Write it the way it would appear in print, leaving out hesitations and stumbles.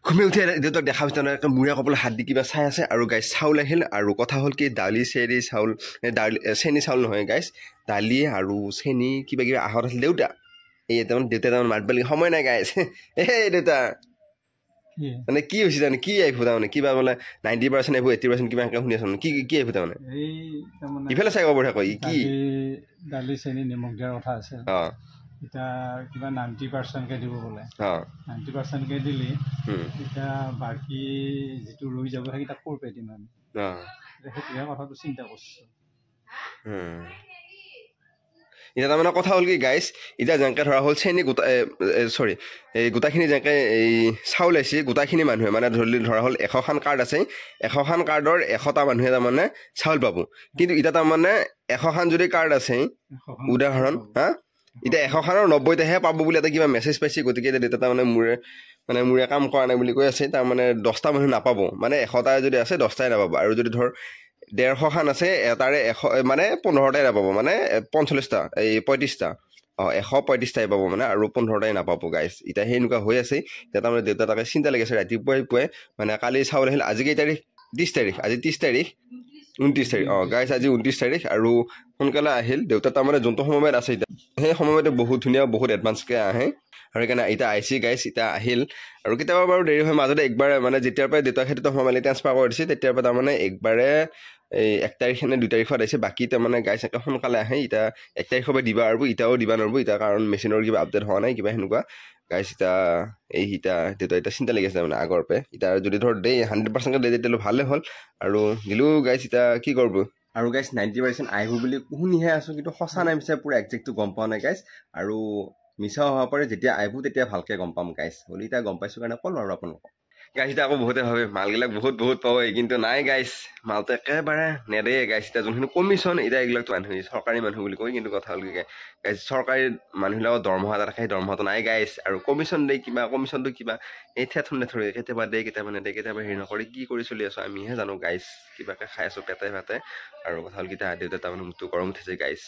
ঘুমে উঠি দেউতাক দেখা পাইছে নহয় মূৰে কপালে হাত দি কিবা চাই আছে আৰু গাইছ চাউল আহিল আৰু কথা হ'ল কি দালি চেনি চাউল দালি চেনি চাউল নহয় গাইছ দালি আৰু চেনি কিবা কিবা আহত আছিল দেউতা এই তাৰমানে দেউতা তাৰমানে মাতিব লাগে সময় নাই গাইছ এই দেউতা মানে কি হৈছে তাৰমানে কি আহিব তাৰমানে কিবা বোলে 90% আহিব 80% কিবা এনেকৈ শুনি আছো কি কি আহিব তাৰমানে ইফালে চাই ক'ব কয় কি দালি চেনি নিমখ দিয়াৰ কথা আছে এতিয়া কিবা 90%কে দিব বোলে 90%কে দিলে এতিয়া বাকী যিটো ৰৈ যাব সেইকেইটা ক'ৰ পৰা দিম আমি সেইটোহে কথাটো চিন্তা কৰিছোঁ এতিয়া তাৰমানে কথা হ'ল কি গাইছ এতিয়া যেনেকৈ ধৰা হ'ল চেনি গোটা চৰি এই গোটাখিনি যেনেকৈ এই চাউল আহিছে গোটাখিনি মানুহে মানে ধৰা হ'ল 100খন কাৰ্ড আছে 100খন কাৰ্ডৰ 100টা মানুহে তাৰমানে চাউল পাব কিন্তু এতিয়া তাৰমানে 100খন যদি কাৰ্ড আছে উদাহৰণ হা এতিয়া 100খনৰ 90টাহে পাব বুলি এটা কিবা মেছেজ পাইছে গতিকে এতিয়া দেউতা তাৰমানে মোৰে কাম কৰা নাই বুলি কৈ আছে তাৰমানে 10টা মানুহ নাপাব মানে 100টাই যদি আছে 10টাই নাপাব আৰু যদি ধৰ 150খন আছে এটাৰে 100 মানে 15টাই নাপাব মানে 45টা এই 35টা 135টাই পাব মানে আৰু 15টাই নাপাব গাইছ এতিয়া সেনেকুৱা হৈ আছে এতিয়া তাৰমানে দেউতা তাকে চিন্তা লাগিছে ৰাতিপুৱাই পুৱাই মানে কালি চাউল আহিল আজি কেই তাৰিখ 30 তাৰিখ আজি 30 তাৰিখ 29 তাৰিখ গাইছ আজি 29 তাৰিখ আৰু সোনকালে আহিল দেউতা তাৰমানে যোনটো সময়ত আছে এতিয়া সেই সময়তে বহুত ধুনীয়া বহুত এডভান্সকৈ আহে আৰু সেইকাৰণে এতিয়া আইচি গাইছ এতিয়া আহিল আৰু কেতিয়াবা বাৰু দেৰি হয় মাজতে একবাৰ মানে যেতিয়াৰ পৰাই দেউতাক সেইটো সময় ট্ৰান্সফাৰ কৰি দিছে তেতিয়াৰ পৰা তাৰমানে একবাৰে এই 1 তাৰিখ নে 2 তাৰিখত আহিছে বাকী তাৰমানে গাইছ একে সোনকালে আহে এতিয়া 1 তাৰিখৰ পৰা দিবা আৰু এতিয়াও দিবা নোৱাৰিব এতিয়া কাৰণ মেচিনৰ কিবা আপডেট হোৱা নাই কিবা সেনেকুৱা গাইছ এতিয়া দেউতা এতিয়া চিন্তা লাগি আছে মানে আগৰ পৰাই এতিয়া যদি ধৰ দেই 100% দিয়ে তেতিয়াহ'লে ভালে হ'ল আৰু দিলোঁ গাইছ এতিয়া কি কৰিব আৰু গাইছ 90% আহিব বুলি শুনিহে আছোঁ কিন্তু সঁচা নাই মিছা পুৰা একজেক্টটো গম পোৱা নাই গাইছ আৰু মিছাও হ'ব পাৰে যেতিয়া আহিব তেতিয়া ভালকৈ গম পাম গাইছ বুলি এতিয়া গম পাইছোঁ কাৰণে ক'লোঁ আৰু আপোনালোকক গাইছ এতিয়া আকৌ বহুতে ভাবে মালবিলাক বহুত পাবই কিন্তু নাই গাইছ মালটো একেবাৰে নেদেয়ে গাইছ এতিয়া যোনখিনি কমিশ্যন এতিয়া এইবিলাকতো মানুহ চৰকাৰী মানুহ বুলি কয় কিন্তু কথা হ'ল কি গাইছ চৰকাৰী মানুহবিলাকৰ দৰমহা এটা থাকে সেই দৰমহাটো নাই গাইছ আৰু কমিশ্যন দিয়ে কিবা কমিশ্যনটো কিবা এই ঠেঠন নেথৰে কেতিয়াবা দিয়ে কেতিয়াবা নেদেয়ে কেতিয়াবা হেৰি নকৰে কি কৰি চলি আছোঁ আমিহে জানো গাইছ কিবাকৈ খাই আছোঁ পেটে ভাতে আৰু কথা হ'ল কি দেউতা তাৰমানে মোৰতো গৰম উঠিছে গাইছ